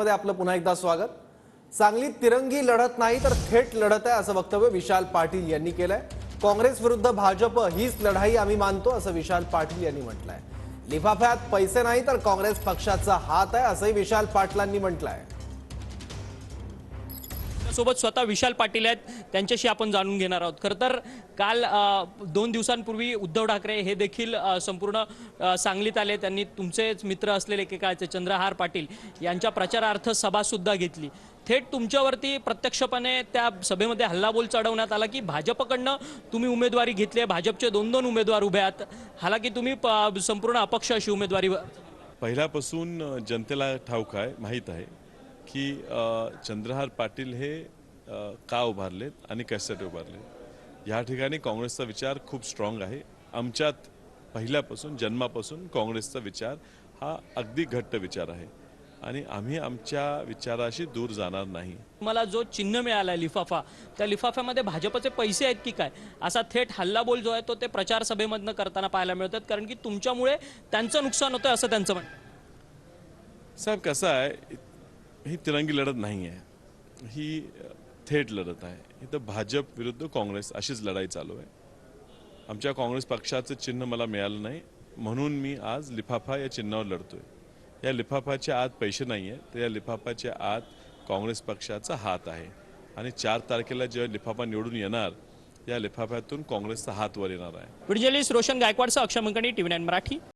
मध्ये आपलं पुन्हा एकदा स्वागत। सांगलीत तिरंगी लढत नाही तर थेट लढत आहे असं वक्तव्य विशाल पाटील यांनी केलंय। काँग्रेस विरुद्ध भाजप हीच लढाई आम्ही मानतो असं विशाल पाटील यांनी म्हटलंय। लिफाफ्यात पैसे नाही तर काँग्रेस पक्षाचा हात आहे असंही विशाल पाटलांनी म्हटलंय। सोबत स्वतः विशाल पाटील आहेत, त्यांच्याशी आपण जाणून घेणार आहोत। खरं तर काल 2 दिवसांपूर्वी उद्धव ठाकरे हे देखील संपूर्ण सांगलीत आले। त्यांनी तुमचेच मित्र असलेले एकेकाळचे चंद्रहार पाटील यांच्या प्रचारार्थ सभा सुद्धा घेतली। थेट तुमच्यावरती प्रत्यक्षपणे त्या सभेमध्ये हल्लाबोल चढवण्यात आला की भाजपकडनं तुम्ही उमेदवारी घेतली आहे, भाजपचे 2 उमेदवार उभे आहेत, हालाकी तुम्ही संपूर्ण अपक्ष अशी उमेदवारी। पहिल्यापासून जनतेला ठाऊक आहे, माहीत आहे की चंद्रहार पाटील हे का उभारलेत आणि कशासाठी उभारलेत। या ठिकाणी काँग्रेसचा विचार खूप स्ट्रॉंग आहे। आमच्यात पहिल्यापासून जन्मापासून काँग्रेसचा विचार हा अगदी घट्ट विचार आहे आणि आम्ही आमच्या विचाराशी दूर जाणार नाही। मला जो चिन्ह मिळाला लिफाफा, त्या लिफाफ्यामध्ये भाजपचे पैसे आहेत की काय असा थेट हल्लाबोल जो आहे तो ते प्रचार सभेमधनं करताना पाहायला मिळतात, कारण की तुमच्यामुळे त्यांचं नुकसान होतं असं त्यांचं म्हणणं। साहेब कसं आहे, ही तिरंगी लढत नाही आहे, ही थेट लढत आहे। इथं भाजप विरुद्ध काँग्रेस अशीच लढाई चालू आहे। आमच्या काँग्रेस पक्षाचं चिन्ह मला मिळालं नाही म्हणून मी आज लिफाफा या चिन्हावर लढतोय। या लिफाफ्याच्या आत पैसे नाही आहेत, तर या लिफाफ्याच्या आत काँग्रेस पक्षाचा हात आहे आणि 4 तारखेला जेव्हा लिफाफा निवडून येणार, या लिफाफ्यातून काँग्रेसचा हात वर येणार आहे। व्हिडिओ जर्नलिस्ट रोशन गायकवाडसह अक्षय मंकणी, TV9 मराठी।